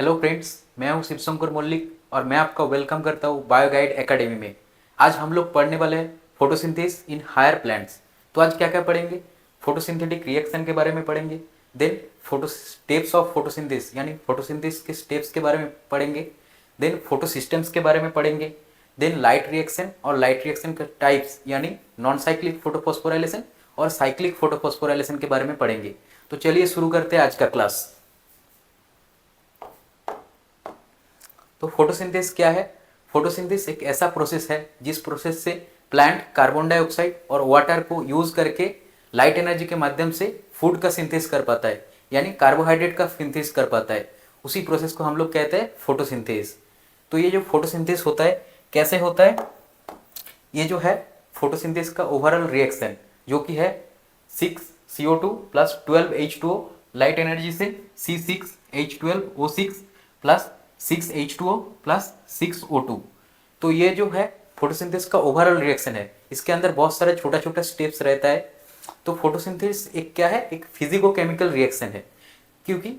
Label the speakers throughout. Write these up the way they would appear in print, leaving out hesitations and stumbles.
Speaker 1: Hello friends, मैं हूं शिवशंकर मौलिक और मैं आपका वेलकम करता हूं बायो गाइड एकेडमी में। आज हम लोग पढ़ने वाले हैं फोटोसिंथेसिस इन हायर प्लांट्स। तो आज क्या क्या पढ़ेंगे? फोटोसिंथेटिक रिएक्शन के बारे में पढ़ेंगे। Then photo steps of photosynthesis यानी फोटोसिंथेसिस के स्टेप्स के बारे में पढ़ेंगे। देन फोटो सिस्टम्स के बारे में पढ़ेंगे। देन लाइट रिएक्शन और लाइट रिएक्शन के टाइप्स यानी नॉन साइक्लिक फोटोफॉस्फोराइलेशन और साइक्लिक फोटोफॉस्फोराइलेशन के बारे में पढ़ेंगे। तो चलिए शुरू करते हैं आज का क्लास। तो फोटोसिंथेसिस क्या है? फोटोसिंथेसिस एक ऐसा प्रोसेस है जिस प्रोसेस से प्लांट कार्बन डाइऑक्साइड और वाटर को यूज करके लाइट एनर्जी के माध्यम से फूड का सिंथेसिस कर पाता है, यानी कार्बोहाइड्रेट का सिंथेसिस कर पाता है। उसी प्रोसेस को हम लोग कहते हैं फोटोसिंथेसिस। तो ये जो फोटोसिंथेसिस होता है कैसे होता है? ये जो है फोटोसिंथेसिस का ओवरऑल रिएक्शन जो कि है 6CO2 plus 12H2O light energy से C6H12O6 plus 6H2O plus 6O2। तो ये जो है फोटोसिंथेसिस का ओवरऑल रिएक्शन है। इसके अंदर बहुत सारे छोटा छोटा स्टेप्स रहता है। तो फोटोसिंथेसिस एक क्या है? एक फिजिको केमिकल रिएक्शन है, क्योंकि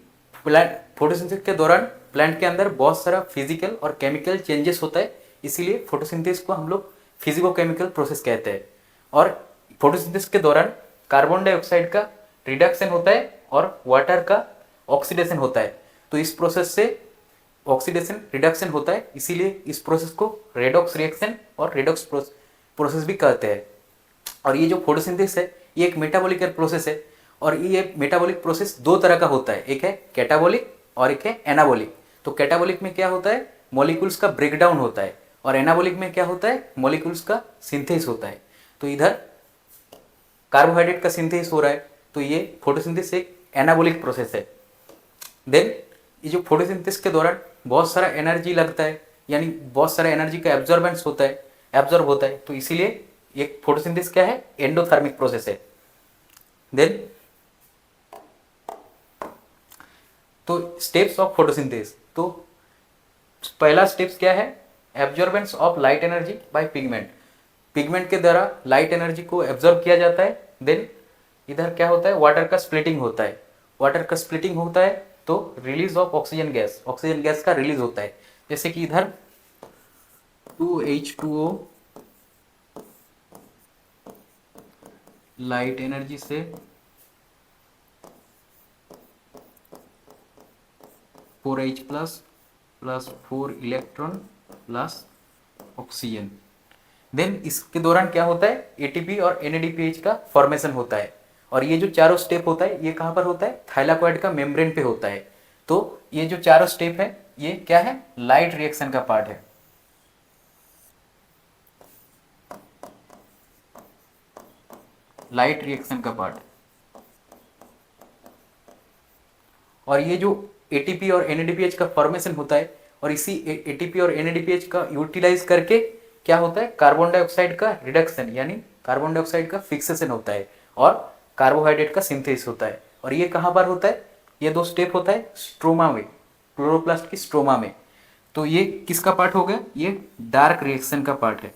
Speaker 1: प्लांट फोटोसिंथेसिस के दौरान प्लांट के अंदर बहुत सारा फिजिकल और केमिकल चेंजेस होता है, इसीलिए फोटोसिंथेसिस को हम लोग फिजिको केमिकल प्रोसेस कहते हैं। और फोटोसिंथेसिस के दौरान कार्बन डाइऑक्साइड का रिडक्शन होता है और वाटर का ऑक्सीडेशन होता है। तो इस प्रोसेस से ऑक्सीडेशन रिडक्शन होता है, इसीलिए इस प्रोसेस को रेडॉक्स रिएक्शन और रेडॉक्स प्रोसेस भी कहते हैं। और ये जो फोटोसिंथेसिस है ये एक मेटाबॉलिक प्रोसेस है, और ये मेटाबॉलिक प्रोसेस दो तरह का होता है, एक है कैटाबॉलिक और एक है एनाबॉलिक। तो कैटाबॉलिक में क्या होता है? मॉलिक्यूल्स का ब्रेकडाउन होता है, और एनाबॉलिक में क्या होता है? मॉलिक्यूल्स का सिंथेसिस होता है। तो इधर कार्बोहाइड्रेट का सिंथेसिस हो रहा है, तो ये फोटोसिंथेसिस एक एनाबॉलिक प्रोसेस है। देन ये जो फोटोसिंथेसिस के दौरान बहुत सारा एनर्जी लगता है, यानी बहुत सारा एनर्जी का एब्जॉर्बेंस होता है, एब्जॉर्ब होता है। तो इसीलिए एक फोटोसिंथेसिस क्या है? एंडोथर्मिक प्रोसेस है। देन तो स्टेप्स ऑफ फोटोसिंथेसिस, तो पहला स्टेप्स क्या है? Absorbance of light energy by pigment. Pigment के द्वारा लाइट एनर्जी को एब्जॉर्ब किया जाता है। देन इधर क्या होता है? वाटर का स्प्लिटिंग होता है। वाटर का स्प्लिटिंग होता है तो रिलीज ऑफ ऑक्सीजन गैस का रिलीज होता है। जैसे कि इधर 2H2O लाइट एनर्जी से 4H plus plus 4 electron plus oxygen. Then इसके दौरान क्या होता है? एटीपी और एनएडीपीएच का फॉर्मेशन होता है। और ये जो चारों स्टेप होता है ये कहाँ पर होता है? थाइलाकॉइड का मेम्ब्रेन पे होता है। तो ये जो चारों स्टेप है ये क्या है? लाइट रिएक्शन का पार्ट है। लाइट रिएक्शन का पार्ट। और ये जो एटीपी और एनएडीपीएच का फॉर्मेशन होता है, और इसी एटीपी और एनएडीपीएच का यूटिलाइज करके क्या होता है? कार्बन डाइऑक्साइड का रिडक्शन यानी कार्बन डाइऑक्साइड का फिक्सेशन होता है और कार्बोहाइड्रेट का सिंथेसिस होता है। और ये कहाँ पर होता है? ये दो स्टेप होता है स्ट्रोमा में, क्लोरोप्लास्ट की स्ट्रोमा में। तो ये किसका पार्ट हो गया? ये डार्क रिएक्शन का पार्ट है।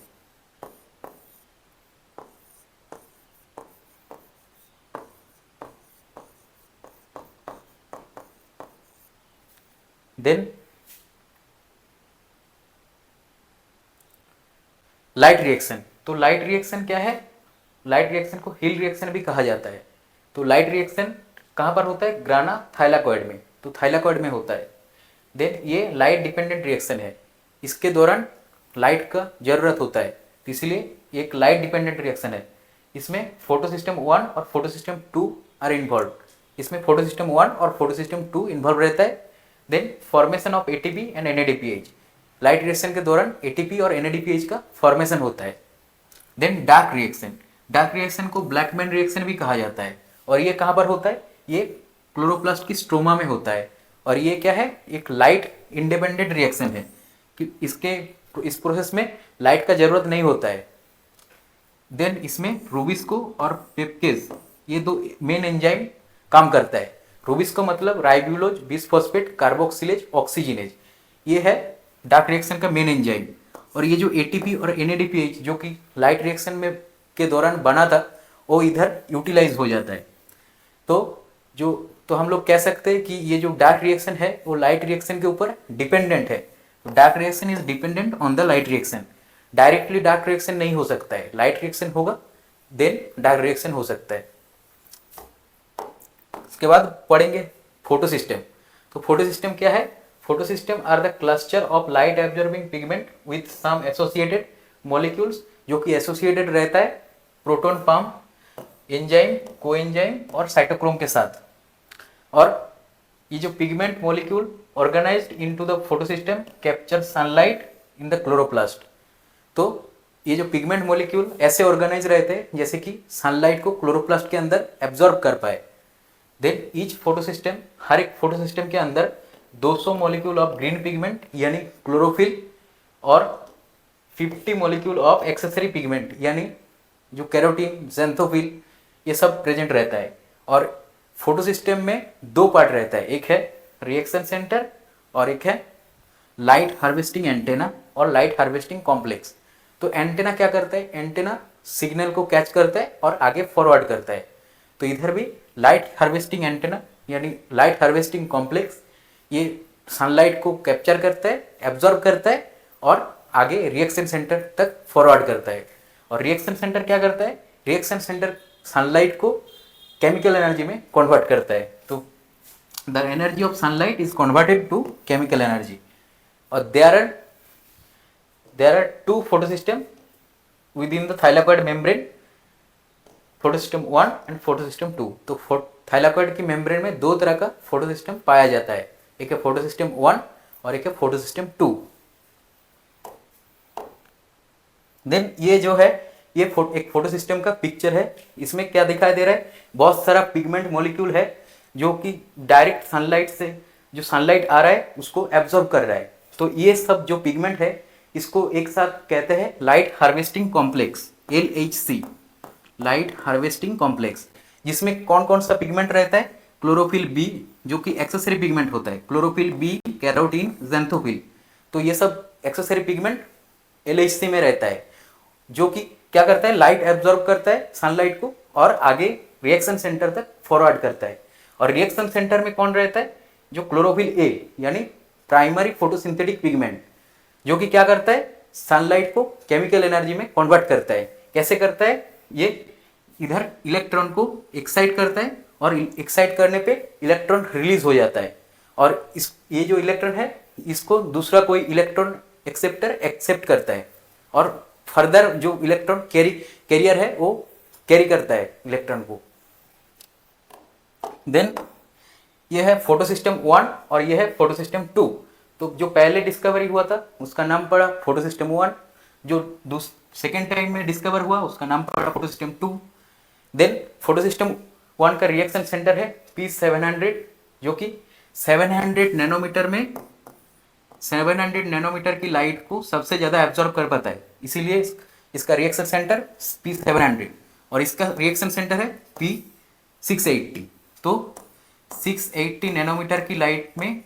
Speaker 1: देन लाइट रिएक्शन, तो लाइट रिएक्शन क्या है? लाइट रिएक्शन को हिल रिएक्शन भी कहा जाता है। तो लाइट रिएक्शन कहाँ पर होता है? ग्राना थाइलाकॉइड में, तो थाइलाकॉइड में होता है। देन ये लाइट डिपेंडेंट रिएक्शन है, इसके दौरान लाइट का जरूरत होता है, तो इसलिए एक लाइट डिपेंडेंट रिएक्शन है। इसमें फोटोसिस्टम 1 और फोटोसिस्टम 2 आर इन्वॉल्व। इसमें फोटोसिस्टम 1 और फोटोसिस्टम 2 इन्वॉल्व रहता है। Then formation of ATP and NADPH, light reaction के दौरान एटीपी और एनएडीपीएच का फॉर्मेशन होता है। Then dark reaction, dark reaction को ब्लैकमैन रिएक्शन भी कहा जाता है। और ये कहाँ पर होता है? ये क्लोरोप्लास्ट की स्ट्रोमा में होता है। और ये क्या है? एक लाइट इंडिपेंडेंट रिएक्शन है कि इस प्रोसेस में लाइट का जरूरत नहीं होता है। देन इसमें रूबिस्को और पेप्केज ये दो मेन एंजाइम काम करता है। रूबिस्को मतलब राइब्यूलोज बिसफॉस्फेट कार्बोक्सिलेज ऑक्सीजनेज, ये है डार्क रिएक्शन का मेन एंजाइम। और ये जो एटीपी और एनएडीपीएच जो कि लाइट रिएक्शन में के दौरान बना था वो इधर यूटिलाइज हो जाता है। तो जो, तो हम लोग कह सकते हैं कि ये जो डार्क रिएक्शन है वो लाइट रिएक्शन के ऊपर डिपेंडेंट है। तो dark reaction is dependent on the light reaction. Directly dark reaction नहीं हो सकता है, लाइट रिएक्शन होगा देन डार्क रिएक्शन हो सकता है। उसके बाद पढ़ेंगे फोटो सिस्टम। तो फोटो सिस्टम क्या है? Photo system are the cluster of light absorbing pigment with some associated molecules, जो कि एसोसिएटेड रहता है प्रोटॉन पाम, एंजाइम, कोएंजाइम और साइटोक्रोम के साथ। और ये जो pigment molecule organised into the photosystem capture sunlight in the chloroplast. तो ये जो पिगमेंट मॉलिक्यूल ऐसे ऑर्गेनाइज रहते हैं जैसे कि सनलाइट को क्लोरोप्लास्ट के अंदर एब्जॉर्ब कर पाए। देन ईच फोटोसिस्टम, हर एक फोटोसिस्टम के अंदर 200 मॉलिक्यूल ऑफ ग्रीन पिगमेंट यानी क्लोरोफिल और 50 मॉलिक्यूल ऑफ एक्सेसरी पिगमेंट यानी जो कैरोटीन, ज़ैंथोफिल, ये सब प्रेजेंट रहता है। और फोटोसिस्टम में दो पार्ट रहता है, एक है रिएक्शन सेंटर और एक है लाइट हार्वेस्टिंग एंटेना और लाइट हार्वेस्टिंग कॉम्प्लेक्स। तो एंटेना क्या करता है? एंटेना सिग्नल को कैच करता है और आगे फॉरवर्ड करता है। तो इधर भी लाइट हार्वेस्टिंग एंटेना यानी लाइट हार्वेस्टिंग कॉम्प्लेक्स ये सनलाइट को कैप्चर करता है, एब्जॉर्ब करता है और आगे रिएक्शन सेंटर तक फॉरवर्ड करता है। और रिएक्शन सेंटर क्या करता है? रिएक्शन सेंटर सनलाइट को केमिकल एनर्जी में कन्वर्ट करता है। तो the energy of sunlight is converted to chemical energy. और there are two photosystem within the thylakoid membrane, photosystem 1 and photosystem 2। तो थाइलाकॉइड की मेम्ब्रेन में दो तरह का फोटोसिस्टम पाया जाता है, एक है फोटोसिस्टम 1 और एक है फोटोसिस्टम 2। देन ये जो है ये एक फोटोसिस्टम का पिक्चर है। इसमें क्या दिखाई दे रहा है? बहुत सारा पिगमेंट मॉलिक्यूल है जो कि डायरेक्ट सनलाइट से, जो सनलाइट आ रहा है उसको एब्जॉर्ब कर रहा है। तो ये सब जो पिगमेंट है इसको एक साथ कहते हैं light harvesting complex, LHC, light harvesting complex. जिसमें कौन कौन सा पिगमेंट रहता है? क्लोरोफिल बी जो कि एक्सेसरी पिगमेंट होता है, क्लोरोफिल बी, कैरोटीन, ज़ैंथोफिल। तो ये सब एक्सेसरी पिगमेंट LHC में रहता है, जो कि क्या करता है? लाइट एब्जॉर्ब करता है सनलाइट को और आगे रिएक्शन सेंटर तक फॉरवर्ड करता है। और रिएक्शन सेंटर में कौन रहता है? जो क्लोरोफिल ए यानी प्राइमरी फोटोसिंथेटिक पिगमेंट, जो कि क्या करता है? सनलाइट को केमिकल एनर्जी में कन्वर्ट करता है। कैसे करता है? ये इधर इलेक्ट्रॉन को एक्साइट करता है और एक्साइट करने पे इलेक्ट्रॉन रिलीज हो जाता है। और इस ये जो इलेक्ट्रॉन है इसको दूसरा कोई इलेक्ट्रॉन एक्सेप्टर एक्सेप्ट करता है और फर्दर जो इलेक्ट्रॉन कैरियर है वो कैरी करता है इलेक्ट्रॉन को। देन ये है फोटोसिस्टम 1 और ये है फोटोसिस्टम 2। तो जो पहले डिस्कवरी हुआ था उसका नाम पड़ा फोटोसिस्टम 1, जो सेकेंड टाइम में डिस्कवर हुआ उसका नाम पड़ा फोटोसिस्टम 2। देन फोटोसिस्टम 1 का रिएक्शन सेंटर है P700, जो कि 700 नैनोमीटर में 700 नैनोमीटर की लाइट को सबसे ज़्यादा एब्जॉर्ब कर पाता है, इसीलिए इसका रिएक्शन सेंटर P700 और इसका रिएक्शन सेंटर है P680। तो 680 नैनोमीटर की लाइट में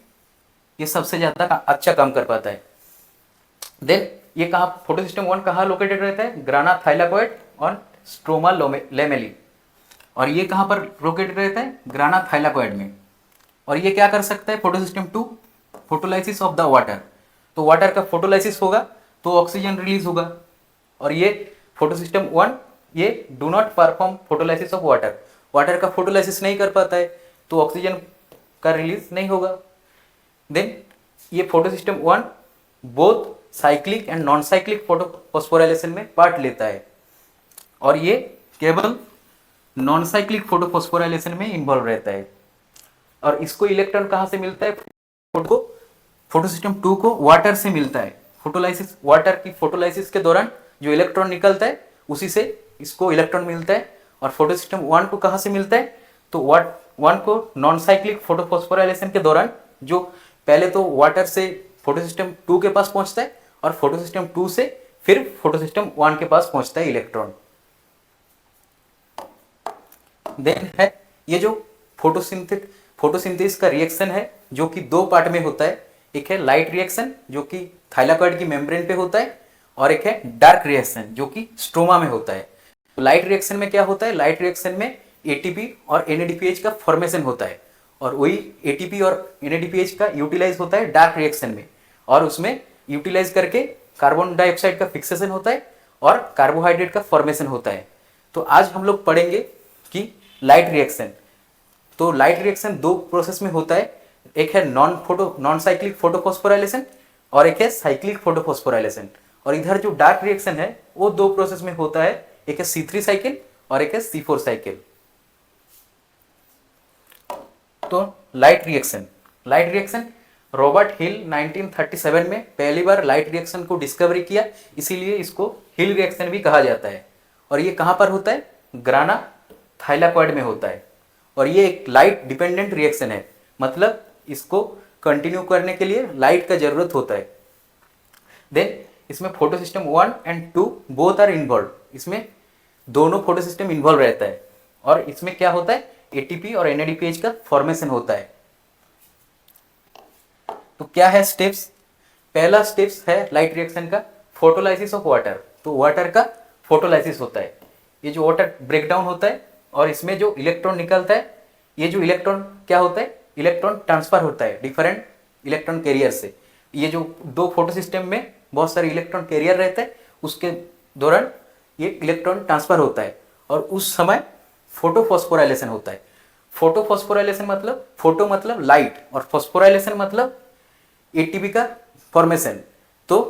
Speaker 1: ये सबसे ज़्यादा अच्छा काम कर पाता है। देन ये कहाँ, फोटोसिस्टम 1 कहाँ लोकेटेड रहता है? ग्राना थाइलाकॉइड और स्ट्रोमा लेमेली। और ये कहाँ पर लोकेटेड रहता है? ग्राना थाइलाकॉइड में। और ये क्या कर सकता है? Photosystem 2 photolysis of the water. तो वाटर का फोटोलाइसिस होगा तो ऑक्सीजन रिलीज होगा। और ये फोटोसिस्टम 1 ये do not perform photolysis of water, water का फोटोलाइसिस नहीं कर पाता है तो ऑक्सीजन का रिलीज नहीं होगा। देन ये photosystem 1 both cyclic and non cyclic photophosphorylation में पार्ट लेता है और ये केवल नॉन साइक्लिक फोटोफॉस्फोराइलेशन में इन्वॉल्व रहता है। और इसको इलेक्ट्रॉन कहाँ से मिलता है? फोटोसिस्टम 2 को वाटर से मिलता है। फोटोलाइसिस, वाटर की फोटोलाइसिस के दौरान जो इलेक्ट्रॉन निकलता है उसी से इसको इलेक्ट्रॉन मिलता है। और फोटोसिस्टम 1 को कहाँ से मिलता है? तो 1 को नॉन साइक्लिक फोटोफॉस्फोराइलेशन के दौरान जो पहले तो वाटर से फोटोसिस्टम 2 के पास पहुंचता है और फोटोसिस्टम 2 से फिर फोटोसिस्टम 1 के पास पहुंचता है इलेक्ट्रॉन। देन है ये जो फोटोसिंथेसिस का रिएक्शन है जो कि दो पार्ट में होता है, एक है लाइट रिएक्शन जो कि थाइलाकॉइड की मेम्ब्रेन पे होता है और एक है डार्क रिएक्शन जो कि स्ट्रोमा में होता है। तो लाइट रिएक्शन में क्या होता है? लाइट रिएक्शन में एटीपी और एनएडीपीएच का फॉर्मेशन होता है, और वही एटीपी और एनएडीपीएच का यूटिलाइज होता है डार्क रिएक्शन में, और उसमें यूटिलाइज करके कार्बन डाइऑक्साइड का फिक्सेशन होता है और कार्बोहाइड्रेट का फॉर्मेशन होता है। तो आज हम लोग पढ़ेंगे कि लाइट रिएक्शन। तो लाइट रिएक्शन दो प्रोसेस में होता है, एक है नॉन साइक्लिक फोटोफॉस्फोराइलेशन और एक है साइक्लिक फोटोफॉस्फोराइलेशन। और इधर जो डार्क रिएक्शन है वो दो प्रोसेस में होता है, एक है C3 साइकिल और एक है C4 साइकिल। तो लाइट रिएक्शन रॉबर्ट हिल 1937 में पहली बार लाइट रिएक्शन को डिस्कवरी किया, इसीलिए इसको हिल रिएक्शन भी कहा जाता है। और ये कहाँ पर होता है? ग्राना थाइलाकॉइड में होता है। और ये एक लाइट डिपेंडेंट रिएक्शन है, मतलब इसको कंटिन्यू करने के लिए लाइट का जरूरत होता है। देन इसमें photo system 1 and 2 both are involve, इसमें दोनों फोटो सिस्टम इन्वॉल्व रहता है। और इसमें क्या होता है? एटीपी और एनएडीपीएच का फॉर्मेशन होता है। तो क्या है स्टेप्स? पहला स्टेप्स है लाइट रिएक्शन का फोटोलाइसिस ऑफ वाटर। तो वाटर का फोटोलाइसिस होता है, ये जो वाटर ब्रेकडाउन होता है और इसमें जो इलेक्ट्रॉन निकलता है, ये जो इलेक्ट्रॉन क्या होता है? इलेक्ट्रॉन ट्रांसफर होता है डिफरेंट इलेक्ट्रॉन कैरियर से। ये जो दो फोटो सिस्टम में बहुत सारे इलेक्ट्रॉन कैरियर रहते हैं, उसके दौरान ये इलेक्ट्रॉन ट्रांसफर होता है और उस समय फोटोफॉस्फोराइलेशन होता है। फोटोफॉस्फोराइलेशन मतलब फोटो मतलब लाइट और फॉस्फोराइलेशन मतलब एटीपी का फॉर्मेशन। तो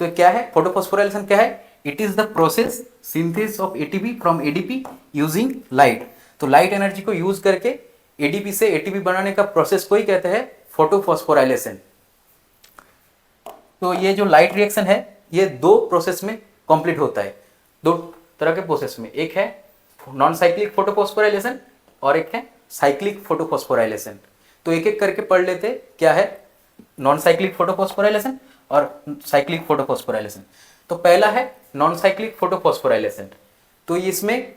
Speaker 1: क्या है फोटोफॉस्फोराइलेशन? क्या है? It is the process synthesis of ATP from ADP using light. तो लाइट एनर्जी को यूज करके एडीपी से एटीपी बनाने का प्रोसेस को ही कहते हैं फोटोफॉस्फोराइलेशन। तो ये जो लाइट रिएक्शन है ये दो प्रोसेस में कंप्लीट होता है, दो तरह के प्रोसेस में, एक है नॉन साइक्लिक फोटोफॉस्फोराइलेशन और एक है साइक्लिक फोटोफॉस्फोराइलेशन। तो एक एक करके पढ़ लेते, क्या है नॉन साइक्लिक फोटोफॉस्फोराइलेशन और साइक्लिक फोटोफॉस्फोराइलेशन। तो पहला है नॉन साइक्लिक फोटोफॉस्फोराइलेशन। तो इसमें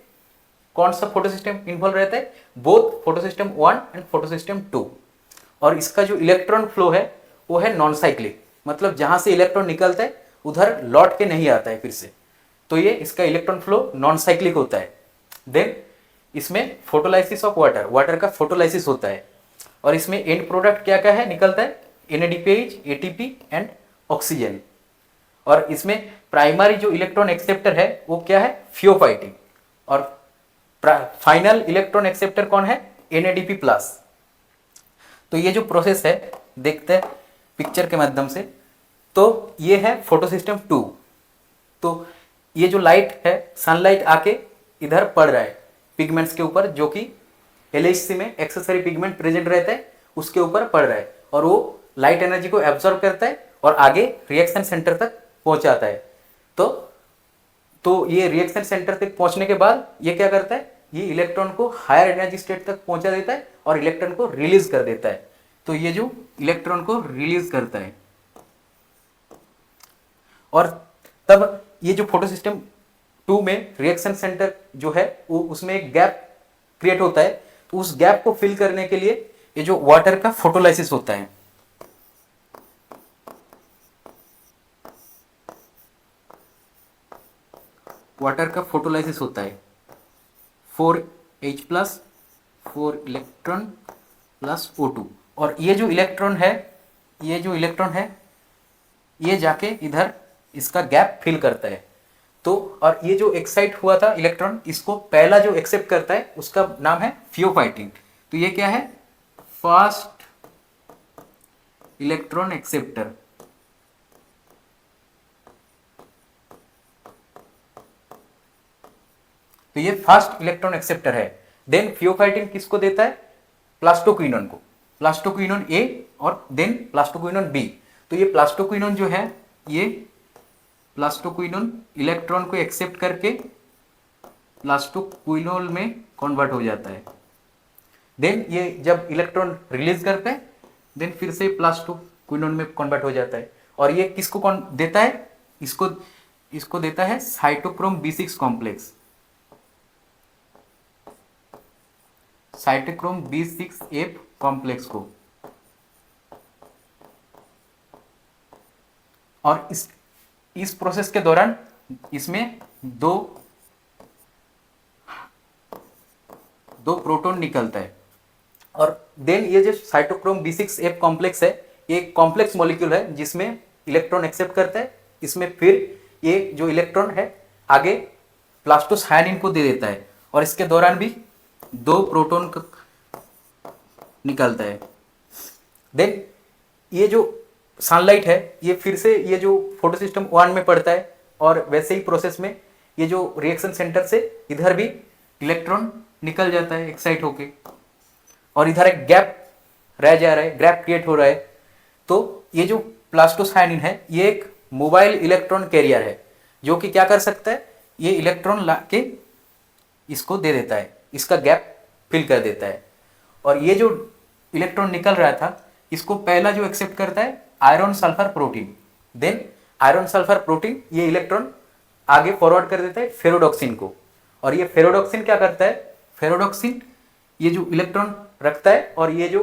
Speaker 1: कौन सा फोटो सिस्टम इन्वॉल्व रहता है? Both photo system 1 and photo system 2। और इसका जो इलेक्ट्रॉन फ्लो है वो है नॉन साइक्लिक, मतलब जहां से इलेक्ट्रॉन निकलता है उधर लौट के नहीं आता है फिर से। तो ये इसका इलेक्ट्रॉन फ्लो नॉन साइक्लिक होता है। देन इसमें फोटोलाइसिस ऑफ वाटर का फोटोलाइसिस होता है। और इसमें एंड प्रोडक्ट क्या क्या है निकलता है? NADPH, ATP and oxygen. और इसमें प्राइमरी जो इलेक्ट्रॉन एक्सेप्टर है वो क्या है? फियोफाइटिन। और फाइनल इलेक्ट्रॉन एक्सेप्टर कौन है? NADP plus. तो ये जो प्रोसेस है देखते हैं पिक्चर के माध्यम से। तो ये है फोटो सिस्टम 2। तो ये जो लाइट है सनलाइट आके इधर पड़ रहा है पिगमेंट्स के ऊपर, जो कि LHC में एक्सेसरी पिगमेंट प्रेजेंट रहता है उसके ऊपर पड़ रहा है, और वो लाइट एनर्जी को एब्जॉर्ब करता है और आगे रिएक्शन सेंटर तक पहुंचाता है। तो ये रिएक्शन सेंटर तक पहुंचने के बाद ये क्या करता है? ये इलेक्ट्रॉन को हायर एनर्जी स्टेट तक पहुंचा देता है और इलेक्ट्रॉन को रिलीज कर देता है। तो ये जो इलेक्ट्रॉन को रिलीज करता है, और तब ये जो फोटो सिस्टम 2 में रिएक्शन सेंटर जो है वो उसमें एक गैप क्रिएट होता है। तो उस गैप को फिल करने के लिए ये जो वाटर का फोटोलाइसिस होता है। वाटर का फोटोलाइसिस होता है 4H plus 4 electron plus O2। और ये जो इलेक्ट्रॉन है ये जाके इधर इसका गैप फिल करता है। तो और ये जो एक्साइट हुआ था इलेक्ट्रॉन, इसको पहला जो एक्सेप्ट करता है उसका नाम है फियोफाइटिन। तो ये क्या है? Fast electron acceptor. तो ये फास्ट इलेक्ट्रॉन एक्सेप्टर है। देन फियोफाइटिन किसको देता है? प्लास्टोक्विनोन को, प्लास्टोक्विनोन A और देन प्लास्टोक्विनोन B। तो ये प्लास्टोक्विनोन जो है ये प्लास्टोक्विनोन इलेक्ट्रॉन को एक्सेप्ट करके प्लास्टोक्विनोल में कन्वर्ट हो जाता है। देन ये जब इलेक्ट्रॉन रिलीज करता है देन फिर से प्लास्टोक्विनोन में कन्वर्ट हो जाता है। और ये किसको कौन देता है? इसको देता है cytochrome B6 complex, cytochrome B6F complex को। और इस प्रोसेस के दौरान इसमें दो दो प्रोटॉन निकलता है। और देन ये जो साइटोक्रोम B6F कॉम्प्लेक्स है, ये एक कॉम्प्लेक्स मॉलिक्यूल है जिसमें इलेक्ट्रॉन एक्सेप्ट करता है, इसमें फिर ये जो इलेक्ट्रॉन है आगे प्लास्टोसायनिन को दे देता है और इसके दौरान भी दो प्रोटॉन निकलता है। देन ये जो सनलाइट है ये फिर से ये जो फोटोसिस्टम 1 में पड़ता है और वैसे ही प्रोसेस में ये जो रिएक्शन सेंटर से इधर भी इलेक्ट्रॉन निकल जाता है एक्साइट होके और इधर एक गैप रह जा रहा है, गैप क्रिएट हो रहा है। तो ये जो प्लास्टोसायनिन है ये एक मोबाइल इलेक्ट्रॉन कैरियर है जो कि क्या कर सकता है, ये इलेक्ट्रॉन ला के इसको दे देता है, इसका गैप फिल कर देता है। और ये जो इलेक्ट्रॉन निकल रहा था इसको पहला जो एक्सेप्ट करता है iron sulphur protein. Then iron sulphur protein ये इलेक्ट्रॉन आगे फॉरवर्ड कर देता है फेरोडॉक्सिन को। और ये फेरोडॉक्सिन क्या करता है, फेरोडॉक्सिन ये जो इलेक्ट्रॉन रखता है और ये जो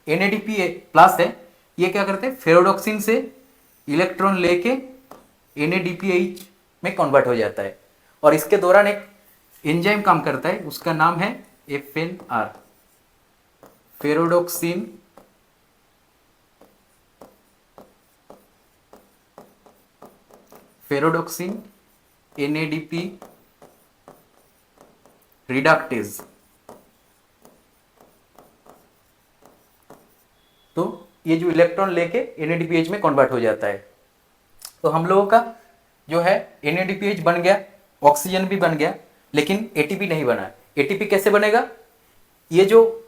Speaker 1: NADP प्लस है ये क्या करते हैं, फेरोडॉक्सिन से इलेक्ट्रॉन लेके NADPH में कन्वर्ट हो जाता है। और इसके दौरान एक एंजाइम काम करता है, उसका नाम है FNR, फेरोडॉक्सिन NADP रिडक्टेज। तो ये जो इलेक्ट्रॉन लेके NADPH में कन्वर्ट हो जाता है। तो हम लोगों का जो है NADPH बन गया, ऑक्सीजन भी बन गया, लेकिन ATP नहीं बना। ATP कैसे बनेगा, ये जो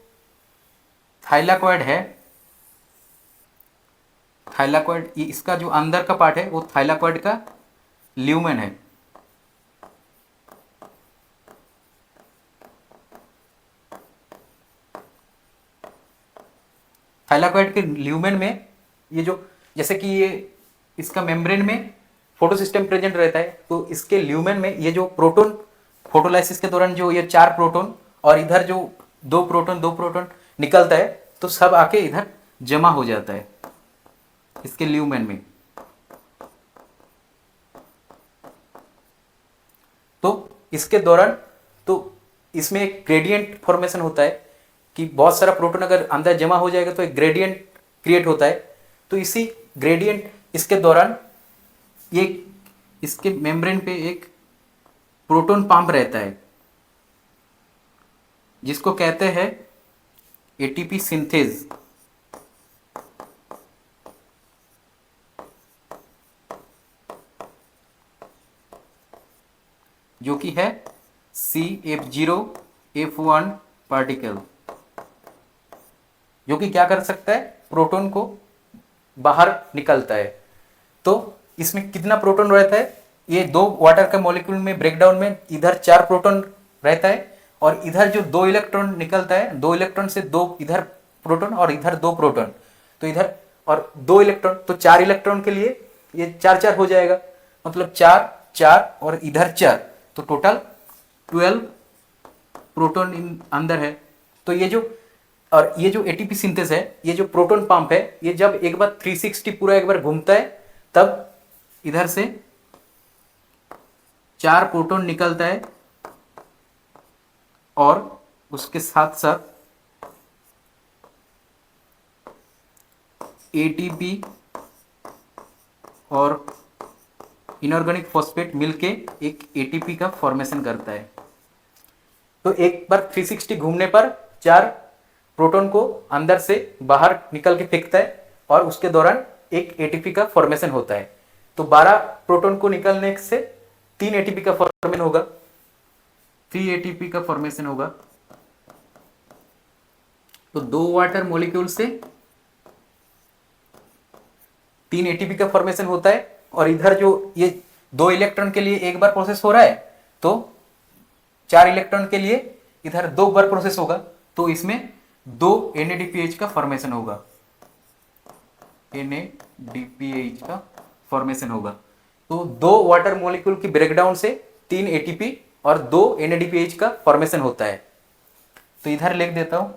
Speaker 1: थाइलाकॉइड है, थाइलाकॉइड ये इसका जो अंदर का पार्ट है वो थाइलाकॉइड का ल्यूमेन है। थाइलाकॉइड के ल्यूमेन में ये जो जैसे कि ये इसका मेम्ब्रेन में फोटोसिस्टम प्रेजेंट रहता है, तो इसके ल्यूमेन में ये जो प्रोटॉन फोटोलाइसिस के दौरान जो ये 4 प्रोटॉन और इधर जो 2 प्रोटॉन निकलता है तो सब आके इधर जमा हो जाता है इसके ल्यूमेन में। तो इसके दौरान तो इसमें एक ग्रेडियंट फॉर्मेशन होता है कि बहुत सारा प्रोटॉन अगर अंदर जमा हो जाएगा तो एक ग्रेडियंट क्रिएट होता है। तो इसी ग्रेडियंट इसके दौरान ये इसके मेम्ब्रेन पे एक प्रोटॉन पंप रहता है जिसको कहते हैं ATP सिंथेज, जो कि है CF0F1 पार्टिकल, जो कि क्या कर सकता है, प्रोटॉन को बाहर निकलता है। तो इसमें कितना प्रोटॉन रहता है, ये 2 वाटर के मॉलिक्यूल में ब्रेकडाउन में इधर 4 प्रोटॉन रहता है और इधर जो 2 इलेक्ट्रॉन निकलता है, 2 इलेक्ट्रॉन से 2 इधर प्रोटॉन और इधर 2 प्रोटॉन, तो इधर और 2 इलेक्ट्रॉन, तो 4 इलेक्ट्रॉन के लिए ये 4 हो जाएगा, मतलब 4 और इधर 4, तो टोटल 12 प्रोटॉन अंदर है। तो ये जो और ये जो ATP सिंथेस है, ये जो प्रोटॉन पंप है, ये जब एक बार 360 पूरा एक बार घूमता है तब इधर से 4 प्रोटॉन निकलता है और उसके साथ साथ ATP और इनऑर्गेनिक फॉस्फेट मिलके एक ATP का फॉर्मेशन करता है। तो एक बार 360 घूमने पर 4 प्रोटॉन को अंदर से बाहर निकल के फेंकता है और उसके दौरान एक ATP का फॉर्मेशन होता है। तो 12 प्रोटॉन को निकलने से 3 ATP का फॉर्मेशन होगा, 3 ATP का फॉर्मेशन होगा। तो 2 वाटर मॉलिक्यूल से 3 ATP का फॉर्मेशन होता है और इधर जो ये 2 इलेक्ट्रॉन के लिए एक बार प्रोसेस हो रहा है तो 4 इलेक्ट्रॉन के लिए इधर 2 बार प्रोसेस होगा, तो इसमें 2 NADPH का फॉर्मेशन होगा, NADPH का फॉर्मेशन होगा। तो 2 वाटर मॉलिक्यूल की ब्रेकडाउन से 3 ATP और 2 NADPH का फॉर्मेशन होता है। तो इधर लिख देता हूं,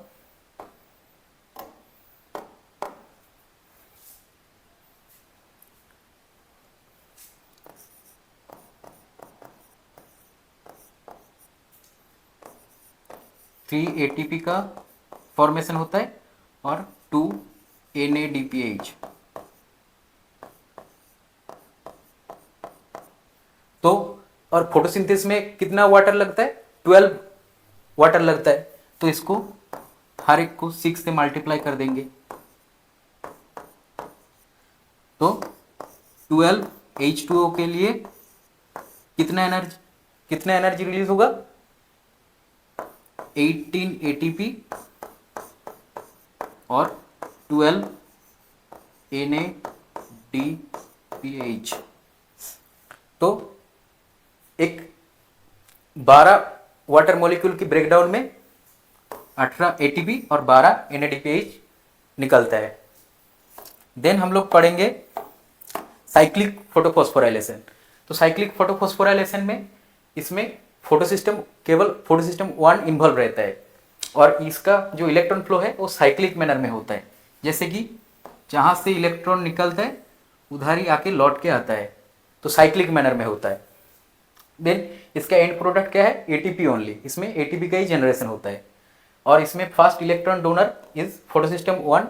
Speaker 1: 3 एटीपी का फॉर्मेशन होता है और 2 NADPH। तो और फोटोसिंथेसिस में कितना वाटर लगता है? 12 वाटर लगता है। तो इसको हर एक को 6 से मल्टीप्लाई कर देंगे तो 12 H2O के लिए कितना एनर्जी रिलीज होगा? 18 ATP और 12 NADPH। तो एक 12 वाटर मॉलिक्यूल की ब्रेकडाउन में 18 ATP और 12 NADPH निकलता है। देन हम लोग पढ़ेंगे साइक्लिक फोटोफॉस्फोराइलेशन। तो साइक्लिक फोटोफॉस्फोराइलेशन में इसमें केवल फोटोसिस्टम 1 इन्वॉल्व रहता है और इसका जो इलेक्ट्रॉन फ्लो है वो साइक्लिक मैनर में होता है। जैसे कि जहाँ से इलेक्ट्रॉन निकलता है उधर ही आके लौट के आता है, तो साइक्लिक मैनर में होता है। देन इसका एंड प्रोडक्ट क्या है? ATP only. इसमें एटीपी का ही जनरेशन होता है और इसमें first electron donor is photosystem 1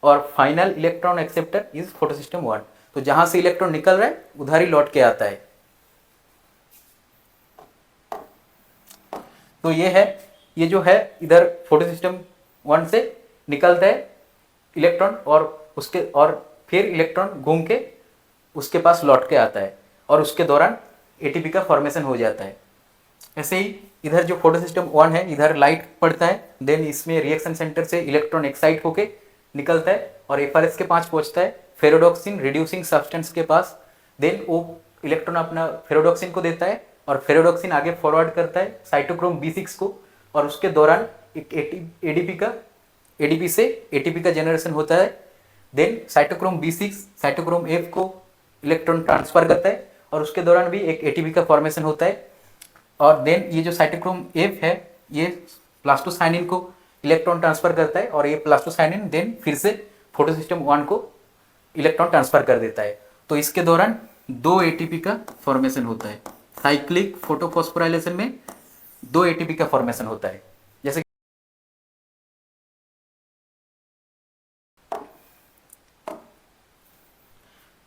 Speaker 1: और final electron acceptor is photosystem 1। तो जहां से इलेक्ट्रॉन निकल रहा है उधर ही लौट के आता है। तो ये जो है इधर फोटोसिस्टम 1 से निकलता है इलेक्ट्रॉन और फिर इलेक्ट्रॉन घूम के उसके पास लौट के आता है और उसके दौरान एटीपी का फॉर्मेशन हो जाता है। ऐसे ही इधर जो फोटोसिस्टम 1 है इधर लाइट पड़ता है, देन इसमें रिएक्शन सेंटर से इलेक्ट्रॉन एक्साइट होके निकलता है और FRS के पास पहुंचता है फेरोडॉक्सिन रिड्यूसिंग सब्सटेंस के पास। देन वो इलेक्ट्रॉन अपना फेरोडॉक्सिन को देता है और फेरोडॉक्सिन आगे फॉरवर्ड करता है साइटोक्रोम B6 को और उसके दौरान एक एडीपी से एटीपी का जनरेशन होता है। Then cytochrome B6 cytochrome F को इलेक्ट्रॉन ट्रांसफर करता है और उसके दौरान भी एक एटीपी का फॉर्मेशन होता है। और देन ये जो साइटोक्रोम F है ये प्लास्टोसाइनिन को इलेक्ट्रॉन ट्रांसफर करता है और ये प्लास्टोसाइनिन देन फिर से फोटोसिस्टम 1 को इलेक्ट्रॉन ट्रांसफर कर देता है। तो इसके दौरान 2 एटीपी का फॉर्मेशन होता है। साइक्लिक फोटोफॉस्फोराइलेशन में 2 एटीपी का फॉर्मेशन होता है। जैसे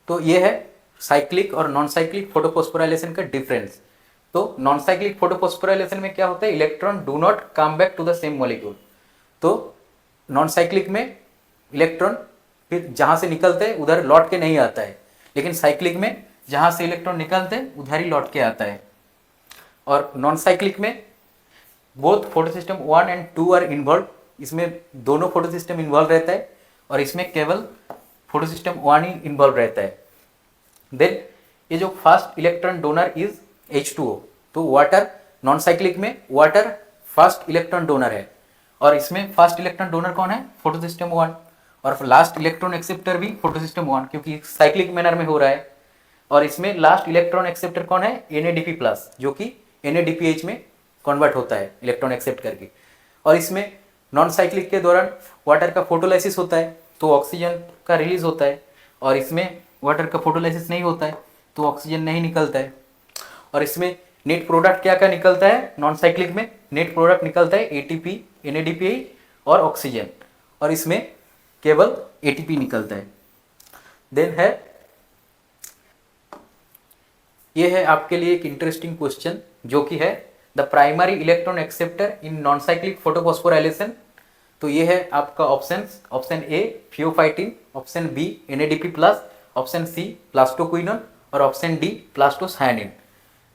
Speaker 1: तो ये है साइक्लिक और नॉन साइक्लिक फोटोफॉस्फोराइलेशन का डिफरेंस। तो नॉन साइक्लिक फोटोफॉस्फोराइलेशन में क्या होता है? Electron do not come back to the same molecule. तो नॉन साइक्लिक में इलेक्ट्रॉन फिर जहां से निकलते हैं उधर लौट के नहीं आता है, लेकिन साइक्लिक में जहां से इलेक्ट्रॉन निकलते हैं उधर ही लौट के आता है। और नॉन साइक्लिक में both photosystem 1 and 2 are involve. इसमें दोनों फोटोसिस्टम इन्वॉल्व रहता है और इसमें केवल फोटोसिस्टम 1 ही इन्वॉल्व रहता है। देन ये जो first electron donor is H2O। तो वाटर नॉन साइक्लिक में वाटर फर्स्ट इलेक्ट्रॉन डोनर है और इसमें फर्स्ट इलेक्ट्रॉन डोनर कौन है? फोटोसिस्टम 1 और लास्ट इलेक्ट्रॉन एक्सेप्टर भी फोटोसिस्टम 1 क्योंकि साइक्लिक मैनर में हो रहा है। और इसमें लास्ट इलेक्ट्रॉन एक्सेप्टर कौन है? NADP+ जो कि NADPH में कन्वर्ट होता है इलेक्ट्रॉन एक्सेप्ट करके। और इसमें नॉन साइक्लिक के दौरान वाटर का फोटोलाइसिस होता है तो ऑक्सीजन का रिलीज होता है और इसमें वाटर का फोटोलाइसिस नहीं होता है तो ऑक्सीजन नहीं निकलता है। और इसमें नेट प्रोडक्ट क्या क्या निकलता है? नॉन साइक्लिक में नेट प्रोडक्ट निकलता है ATP NADPH और ऑक्सीजन और इसमें केवल ATP निकलता है। देन है ये है आपके लिए एक इंटरेस्टिंग क्वेश्चन जो कि है the primary electron acceptor in non cyclic photophosphorylation. तो ये है आपका option A pheophytin, option B NADP+, option C plastoquinone और ऑप्शन D प्लास्टोसायनिन।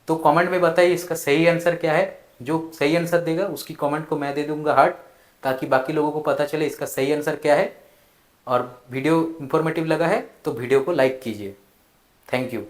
Speaker 1: तो कमेंट में बताइए इसका सही आंसर क्या है। जो सही आंसर देगा उसकी कमेंट को मैं दे दूंगा हार्ट, ताकि बाकी लोगों को पता चले इसका सही आंसर क्या है। और वीडियो इंफॉर्मेटिव लगा है तो वीडियो को लाइक कीजिए। Thank you.